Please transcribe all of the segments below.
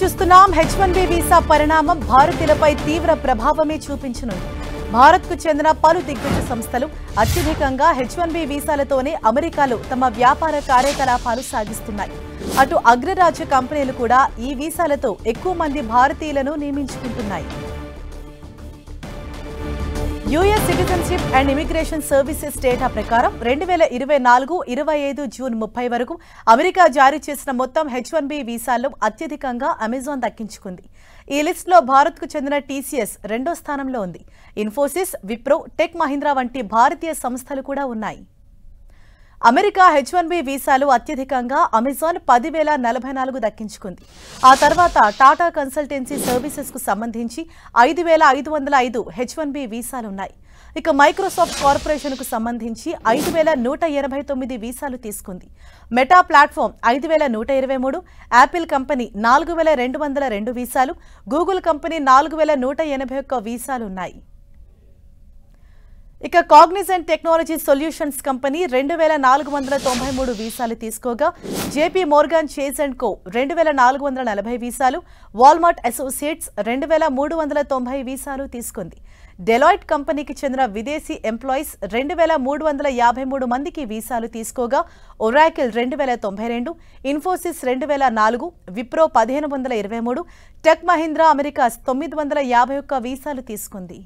చూస్తున్నాం H1B visa పరిణామం భారతీయులపై తీవ్ర ప్రభావమే చూపించనుంది. భారత్కు చెందిన పలు దిగ్గజ సంస్థలు అత్యధికంగా H1B వీసాలతోనే అమెరికాలో తమ వ్యాపార కార్యకలాపాలు సాగిస్తున్నాయి. అటు అగ్రరాజ్య కంపెనీలు కూడా ఈ వీసాలతో ఎక్కువ మంది భారతీయులను నియమించుకుంటున్నాయి. US citizenship and immigration services data ప్రకారం 2024-25 జూన్ 30 వరకు అమెరికా జారీ చేసిన మొత్తం H1B వీసాల్లో అత్యధికంగా అమెజాన్ దక్కించుకుంది. ఈ లిస్టులో భారత్కు చెందిన TCS రెండో స్థానంలో ఉంది. ఇన్ఫోసిస్, విప్రో, టెక్ మహీంద్రా వంటి భారతీయ సంస్థలు కూడా ఉన్నాయి. అమెరికా H1B వీసాలు అత్యధికంగా అమెజాన్ 10,044 దక్కించుకుంది. ఆ తర్వాత టాటా కన్సల్టెన్సీ సర్వీసెస్ కు సంబంధించి 5,505 H1B వీసాలున్నాయి. ఇక మైక్రోసాఫ్ట్ కార్పొరేషన్ కు సంబంధించి 5,189 వీసాలు తీసుకుంది. మెటా ప్లాట్ఫామ్ 5,123, యాపిల్ కంపెనీ 4,202 వీసాలు, గూగుల్ కంపెనీ 4,181 వీసాలున్నాయి. ఇక కాగ్నిజెంట్ టెక్నాలజీ సొల్యూషన్స్ కంపెనీ 2,493 వీసాలు తీసుకోగా JP Morgan Chase and Co 2,440 వీసాలు, వాల్మార్ట్ అసోసియేట్స్ 2,390 వీసాలు తీసుకుంది. డెలాయిట్ కంపెనీకి చెందిన విదేశీ ఎంప్లాయీస్ 2,353 మందికి వీసాలు తీసుకోగా Oracle 2,092, Infosys 2,004, Wipro 1,523, tech Mahindra America 951 వీసాలు తీసుకుంది.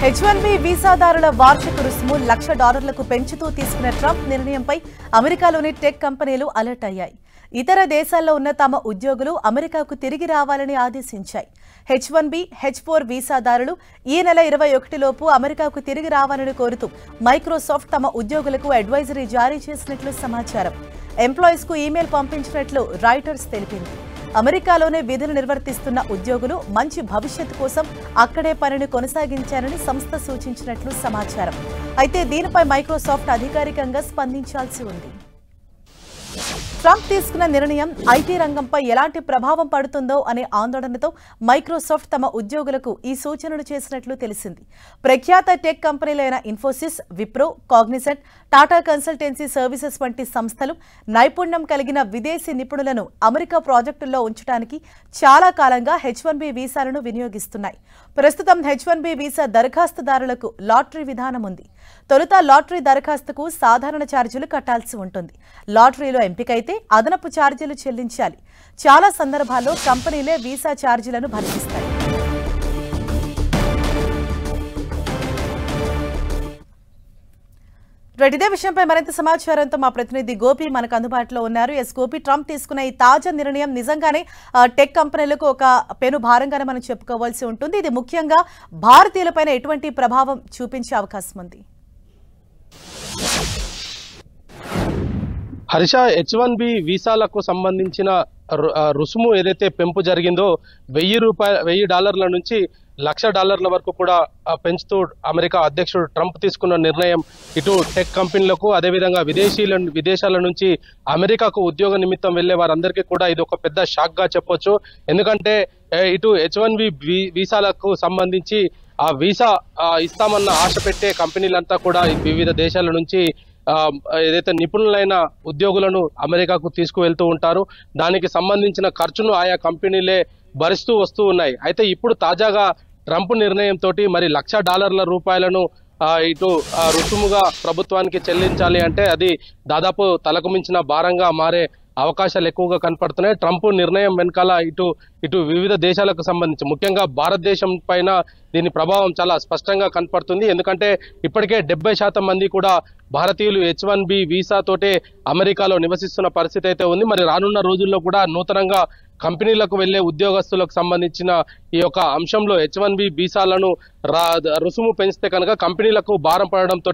H1B వీసాదారుల వార్షిక రుసుము $1,00,000 పెంచుతూ తీసుకున్న ట్రంప్ నిర్ణయంపై అమెరికాలోని టెక్ కంపెనీలు అలర్ట్ అయ్యాయి. ఇతర దేశాల్లో ఉన్న తమ ఉద్యోగులు అమెరికాకు తిరిగి రావాలని ఆదేశించాయి. H1B, H4 వీసాదారులు ఈ నెల 21 లోపు అమెరికాకు తిరిగి రావాలని కోరుతూ మైక్రోసాఫ్ట్ తమ ఉద్యోగులకు అడ్వైజరీ జారీ చేసినట్లు సమాచారం. ఎంప్లాయీస్ కు ఈమెయిల్ పంపించినట్లు రాయిటర్స్ తెలిపింది. అమెరికాలోనే విధులు నిర్వర్తిస్తున్న ఉద్యోగులు మంచి భవిష్యత్తు కోసం అక్కడే పనిని కొనసాగించారని సంస్థ సూచించినట్లు సమాచారం. అయితే దీనిపై మైక్రోసాఫ్ట్ అధికారికంగా స్పందించాల్సి ఉంది. ట్రంప్ తీసుకున్న నిర్ణయం ఐటీ రంగంపై ఎలాంటి ప్రభావం పడుతుందో అనే ఆందోళనతో మైక్రోసాఫ్ట్ తమ ఉద్యోగులకు ఈ సూచనలు చేసినట్లు తెలిసింది. ప్రఖ్యాత టెక్ కంపెనీలైన Infosys, Wipro, Cognizant, Tata consultancy services వంటి సంస్థలు నైపుణ్యం కలిగిన విదేశీ నిపుణులను అమెరికా ప్రాజెక్టుల్లో ఉంచడానికి చాలా కాలంగా H1B వీసాలను వినియోగిస్తున్నాయి. ప్రస్తుతం H1B వీసా దరఖాస్తుదారులకు లాటరీ విధానం ఉంది. తొలుత లాటరీ దరఖాస్తుకు సాధారణ ఛార్జీలు కట్టాల్సి ఉంటుంది. లాటరీలో ఎంపికైతే అదనపు ఛార్జీలు చెల్లించాలి. చాలా సందర్భాల్లో కంపెనీలే వీసా ఛార్జీలను భరిస్తాయి. ఇదే విషయంపై మరింత సమాచారంతో మా ప్రతినిధి గోపి మనకు అందుబాటులో ఉన్నారు. గోపి, ట్రంప్ తీసుకున్న ఈ తాజా నిర్ణయం నిజంగానే టెక్ కంపెనీలకు ఒక పెను భారంగానే మనం చెప్పుకోవాల్సి ఉంటుంది. ఇది ముఖ్యంగా భారతీయులపైన ఎటువంటి ప్రభావం చూపించే అవకాశం ఉంది? హర్ష, H1B వీసాలకు సంబంధించిన రుసుము ఏదైతే పెంపు జరిగిందో $1,000 నుంచి $1,00,000 వరకు కూడా పెంచుతూ అమెరికా అధ్యక్షుడు ట్రంప్ తీసుకున్న నిర్ణయం ఇటు టెక్ కంపెనీలకు అదేవిధంగా విదేశాల నుంచి అమెరికాకు ఉద్యోగ నిమిత్తం వెళ్లే వారందరికీ కూడా ఇది ఒక పెద్ద షాక్ గా చెప్పొచ్చు. ఎందుకంటే ఇటు H1B వీసాలకు సంబంధించి ఆ వీసా ఇస్తామన్న ఆశ పెట్టే కంపెనీలంతా కూడా వివిధ దేశాల నుంచి ఏదైతే నిపుణులైన ఉద్యోగులను అమెరికాకు తీసుకువెళ్తూ ఉంటారు. దానికి సంబంధించిన ఖర్చును ఆయా కంపెనీలే భరిస్తూ వస్తూ ఉన్నాయి. అయితే ఇప్పుడు తాజాగా ట్రంప్ నిర్ణయంతో మరి $1,00,000 ఇటు రుసుముగా ప్రభుత్వానికి చెల్లించాలి అంటే అది దాదాపు తలకు మించిన భారంగా మారే అవకాశాలు ఎక్కువగా కనపడుతున్నాయి. ట్రంప్ నిర్ణయం వెనకాల ఇటు వివిధ దేశాలకు సంబంధించి ముఖ్యంగా భారతదేశం పైన దీని ప్రభావం చాలా స్పష్టంగా కనపడుతుంది. ఎందుకంటే ఇప్పటికే 70% మంది కూడా భారతీయులు H1B వీసాతోటే అమెరికాలో నివసిస్తున్న పరిస్థితి అయితే ఉంది. మరి రానున్న రోజుల్లో కూడా నూతనంగా కంపెనీలకు వెళ్లే ఉద్యోగస్తులకు సంబంధించిన ఈ యొక్క అంశంలో H1B వీసాలను రుసుము పెంచితే కనుక కంపెనీలకు భారం పడడంతో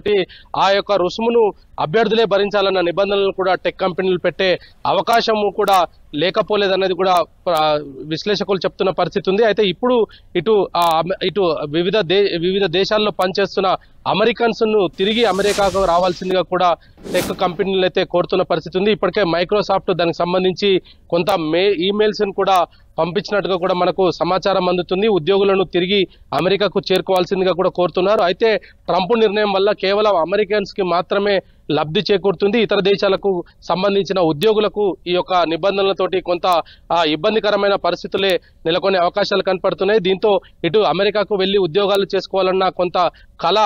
ఆ యొక్క రుసుమును అభ్యర్థులే భరించాలన్న నిబంధనలు కూడా టెక్ కంపెనీలు పెట్టే అవకాశము కూడా లేకపోలేదన్నది కూడా విశ్లేషకులు చెప్తున్న పరిస్థితి ఉంది. అయితే ఇప్పుడు ఇటు వివిధ దేశాల్లో పనిచేస్తున్న అమెరికన్స్ ను తిరిగి అమెరికాకు రావాల్సిందిగా కూడా టెక్ కంపెనీలు అయితే కోరుతున్న పరిస్థితి ఉంది. ఇప్పటికే మైక్రోసాఫ్ట్ దానికి సంబంధించి కొంత ఈమెయిల్స్ కూడా పంపించినట్టుగా కూడా మనకు సమాచారం అందుతుంది. ఉద్యోగులను తిరిగి అమెరికాకు చేరుకోవాల్సిందిగా కూడా కోరుతున్నారు. అయితే ట్రంప్ నిర్ణయం వల్ల కేవలం అమెరికన్స్ కి మాత్రమే లబ్ధి చేకూరుతుంది. ఇతర దేశాలకు సంబంధించిన ఉద్యోగులకు ఈ యొక్క నిబంధనలతోటి కొంత ఇబ్బందికరమైన పరిస్థితులే నెలకొనే అవకాశాలు కనపడుతున్నాయి. దీంతో ఇటు అమెరికాకు వెళ్లి ఉద్యోగాలు చేసుకోవాలన్న కొంత కళ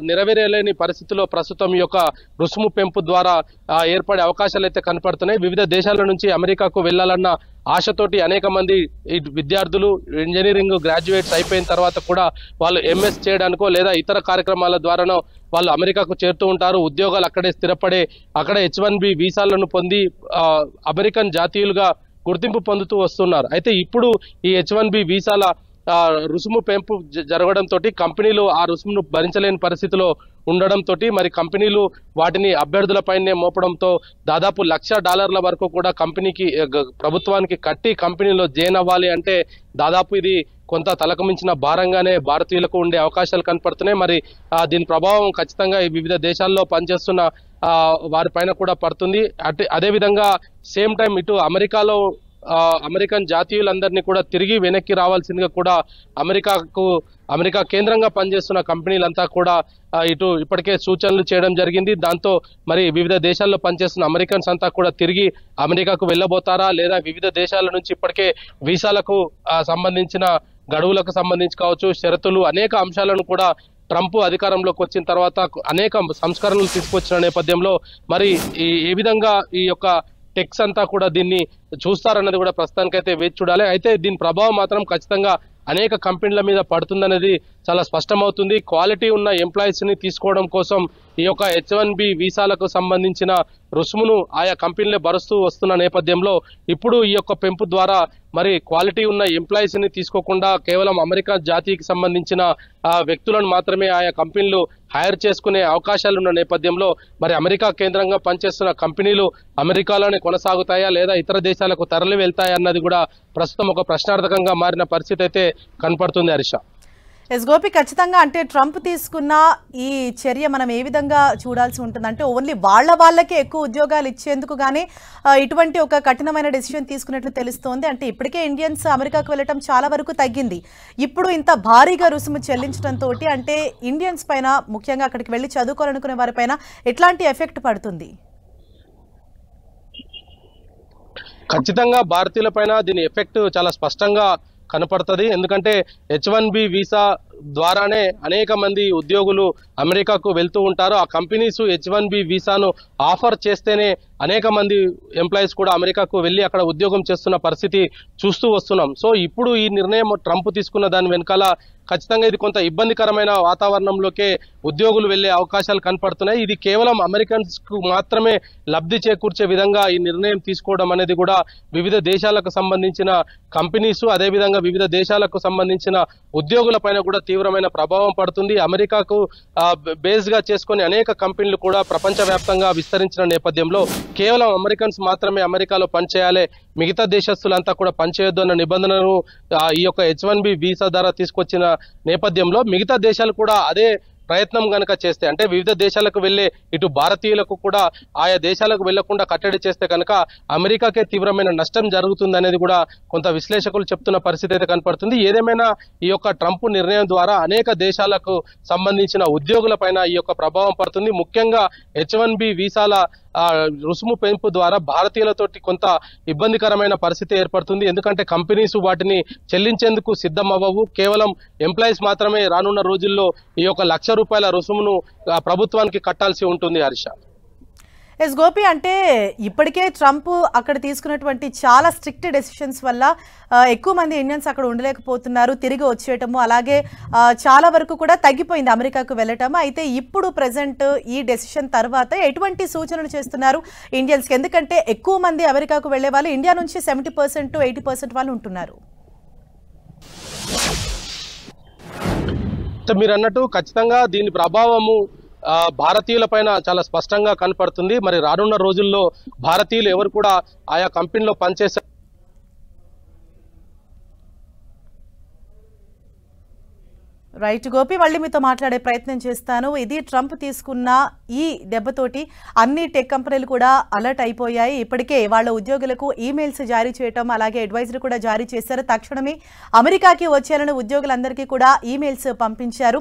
నెరవేరలేని పరిస్థితిలో ప్రస్తుతం ఈ యొక్క రుసుము పెంపు ద్వారా ఏర్పడే అవకాశాలు అయితే కనపడుతున్నాయి. వివిధ దేశాల నుంచి అమెరికాకు వెళ్లాలన్న ఆశతోటి అనేక మంది విద్యార్థులు ఇంజనీరింగ్ గ్రాడ్యుయేట్స్ అయిపోయిన తర్వాత కూడా వాళ్ళు MS చేయడానికో లేదా ఇతర కార్యక్రమాల ద్వారానో వాళ్ళు అమెరికాకు చేరుతూ ఉంటారు. ఉద్యోగాలు అక్కడే స్థిరపడే అక్కడ H1B వీసాలను పొంది అమెరికన్ జాతీయులుగా గుర్తింపు పొందుతూ వస్తున్నారు. అయితే ఇప్పుడు ఈ H1B వీసాల రుసుము పెంపు జరగడంతో కంపెనీలు ఆ రుసుమును భరించలేని పరిస్థితిలో ఉండడంతో మరి కంపెనీలు వాటిని అభ్యర్థులపైనే మోపడంతో దాదాపు $1,00,000 వరకు కూడా కంపెనీకి ప్రభుత్వానికి కట్టి కంపెనీలో జాయిన్ అవ్వాలి అంటే దాదాపు ఇది కొంత తలకు మించిన భారంగానే భారతీయులకు ఉండే అవకాశాలు కనపడుతున్నాయి. మరి దీని ప్రభావం ఖచ్చితంగా వివిధ దేశాల్లో పనిచేస్తున్న వారిపైన కూడా పడుతుంది. అదేవిధంగా సేమ్ టైం ఇటు అమెరికన్ జాతీయులందరినీ కూడా తిరిగి వెనక్కి రావాల్సిందిగా కూడా అమెరికా కేంద్రంగా పనిచేస్తున్న కంపెనీలంతా కూడా ఇప్పటికే సూచనలు చేయడం జరిగింది. దాంతో మరి వివిధ దేశాల్లో పనిచేస్తున్న అమెరికన్స్ అంతా కూడా తిరిగి అమెరికాకు వెళ్ళబోతారా లేదా వివిధ దేశాల నుంచి ఇప్పటికే వీసాలకు సంబంధించిన గడువులకు సంబంధించి కావచ్చు, షరతులు అనేక అంశాలను కూడా ట్రంప్ అధికారంలోకి వచ్చిన తర్వాత అనేక సంస్కరణలు తీసుకొచ్చిన నేపథ్యంలో మరి ఏ విధంగా ఈ యొక్క టెక్స్ అంతా కూడా దీన్ని చూస్తారన్నది కూడా ప్రస్తుతానికైతే వేచి చూడాలి. అయితే దీని ప్రభావం మాత్రం ఖచ్చితంగా అనేక కంపెనీల మీద పడుతుందనేది చాలా స్పష్టమవుతుంది. క్వాలిటీ ఉన్న ఎంప్లాయీస్ ని తీసుకోవడం కోసం ఈ యొక్క H1B వీసాలకు సంబంధించిన రుసుమును ఆయా కంపెనీలే భరుస్తూ వస్తున్న నేపథ్యంలో ఇప్పుడు ఈ యొక్క పెంపు ద్వారా మరి క్వాలిటీ ఉన్న ఎంప్లాయీస్ ని తీసుకోకుండా కేవలం అమెరికా జాతికి సంబంధించిన వ్యక్తులను మాత్రమే ఆయా కంపెనీలు హైర్ చేసుకునే అవకాశాలు ఉన్న నేపథ్యంలో మరి అమెరికా కేంద్రంగా పనిచేస్తున్న కంపెనీలు అమెరికాలోనే కొనసాగుతాయా లేదా ఇతర దేశాలకు తరలి వెళ్తాయా అన్నది కూడా ప్రస్తుతం ఒక ప్రశ్నార్థకంగా మారిన పరిస్థితి అయితే కనపడుతుంది. హరీష. గోపి, ఖచ్చితంగా అంటే ట్రంప్ తీసుకున్న ఈ చర్య మనం ఏ విధంగా చూడాల్సి ఉంటుంది అంటే ఓన్లీ వాళ్ళకే ఎక్కువ ఉద్యోగాలు ఇచ్చేందుకు కానీ ఇటువంటి ఒక కఠినమైన డెసిషన్ తీసుకున్నట్లు తెలుస్తోంది. అంటే ఇప్పటికే ఇండియన్స్ అమెరికాకు వెళ్ళటం చాలా వరకు తగ్గింది. ఇప్పుడు ఇంత భారీగా రుసుము చెల్లించడంతో అంటే ఇండియన్స్ పైన ముఖ్యంగా అక్కడికి వెళ్ళి చదువుకోవాలనుకునే వారిపైన ఎట్లాంటి ఎఫెక్ట్ పడుతుంది? ఖచ్చితంగా భారతీయుల పైన దీని ఎఫెక్ట్ చాలా స్పష్టంగా కనపడుతుంది. ఎందుకంటే H1B వీసా ద్వారానే అనేక మంది ఉద్యోగులు అమెరికాకు వెళ్తూ ఉంటారు. ఆ కంపెనీస్ H1B వీసాను ఆఫర్ చేస్తేనే అనేక మంది ఎంప్లాయీస్ కూడా అమెరికాకు వెళ్ళి అక్కడ ఉద్యోగం చేస్తున్న పరిస్థితి చూస్తూ వస్తున్నాం. సో ఇప్పుడు ఈ నిర్ణయం ట్రంప్ తీసుకున్న దాని వెనకాల ఖచ్చితంగా ఇది కొంత ఇబ్బందికరమైన వాతావరణంలోకే ఉద్యోగులు వెళ్లే అవకాశాలు కనపడుతున్నాయి. ఇది కేవలం అమెరికన్స్ కు మాత్రమే లబ్ధి చేకూర్చే విధంగా ఈ నిర్ణయం తీసుకోవడం అనేది కూడా వివిధ దేశాలకు సంబంధించిన కంపెనీస్ అదేవిధంగా వివిధ దేశాలకు సంబంధించిన ఉద్యోగుల పైన కూడా తీవ్రమైన ప్రభావం పడుతుంది. అమెరికాకు బేస్ గా చేసుకుని అనేక కంపెనీలు కూడా ప్రపంచవ్యాప్తంగా విస్తరించిన నేపథ్యంలో కేవలం అమెరికన్స్ మాత్రమే అమెరికాలో పనిచేయాలి, మిగతా దేశస్తులంతా కూడా పనిచేయొద్దు అన్న నిబంధనను ఈ యొక్క H1B వీసా ద్వారా తీసుకొచ్చిన నేపథ్యంలో మిగతా దేశాలు కూడా అదే ప్రయత్నం గనక చేస్తే అంటే వివిధ దేశాలకు వెళ్లే ఇటు భారతీయులకు కూడా ఆయా దేశాలకు వెళ్లకుండా కట్టడి చేస్తే కనుక అమెరికాకే తీవ్రమైన నష్టం జరుగుతుంది అనేది కూడా కొంత విశ్లేషకులు చెప్తున్న పరిస్థితి అయితే కనపడుతుంది. ఏదేమైనా ఈ యొక్క ట్రంప్ నిర్ణయం ద్వారా అనేక దేశాలకు సంబంధించిన ఉద్యోగుల పైన ఈ యొక్క ప్రభావం పడుతుంది. ముఖ్యంగా H1B వీసాల రుసుము పెంపు ద్వారా భారతీయులతోటి కొంత ఇబ్బందికరమైన పరిస్థితి ఏర్పడుతుంది. ఎందుకంటే కంపెనీస్ వాటిని చెల్లించేందుకు సిద్ధం అవ్వవు. కేవలం ఎంప్లాయీస్ మాత్రమే రానున్న రోజుల్లో ఈ యొక్క ₹1,00,000 రుసుమును ప్రభుత్వానికి కట్టాల్సి ఉంటుంది. హరీష. ఎస్ గోపి, అంటే ఇప్పటికే ట్రంప్ అక్కడ తీసుకున్నటువంటి చాలా స్ట్రిక్ట్ డెసిషన్స్ వల్ల ఎక్కువ మంది ఇండియన్స్ అక్కడ ఉండలేకపోతున్నారు, తిరిగి వచ్చేయటము, అలాగే చాలా వరకు కూడా తగ్గిపోయింది అమెరికాకు వెళ్ళటము. అయితే ఇప్పుడు ప్రెసెంట్ ఈ డెసిషన్ తర్వాత ఎటువంటి సూచనలు చేస్తున్నారు ఇండియన్స్కి? ఎందుకంటే ఎక్కువ మంది అమెరికాకు వెళ్లే వాళ్ళు ఇండియా నుంచి 70% 80% వాళ్ళు ఉంటున్నారు. మీరు అన్నట్టు ఖచ్చితంగా దీని ప్రభావము భారతీయుల పైన చాలా స్పష్టంగా కనపడుతుంది. మరి రానున్న రోజుల్లో భారతీయులు ఎవరు కూడా ఆయా కంపెనీలో పనిచేసే రైట్ గోపి, మళ్ళీ మీతో మాట్లాడే ప్రయత్నం చేస్తాను. ఇది ట్రంప్ తీసుకున్న ఈ దెబ్బతోటి అన్ని టెక్ కంపెనీలు కూడా అలర్ట్ అయిపోయాయి. ఇప్పటికే వాళ్ళ ఉద్యోగులకు ఈమెయిల్స్ జారీ చేయటం, అలాగే అడ్వైజరీ కూడా జారీ చేశారు. తక్షణమే అమెరికాకి వచ్చేయాలని ఉద్యోగులందరికీ కూడా ఈమెయిల్స్ పంపించారు.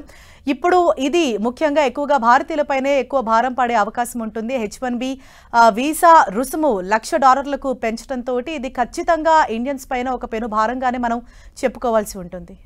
ఇప్పుడు ఇది ముఖ్యంగా ఎక్కువగా భారతీయులపైనే ఎక్కువ భారం పడే అవకాశం ఉంటుంది. H1B వీసా రుసుము $1,00,000 పెంచడంతో ఇది ఖచ్చితంగా ఇండియన్స్ పైన ఒక పెను భారంగానే మనం చెప్పుకోవాల్సి ఉంటుంది.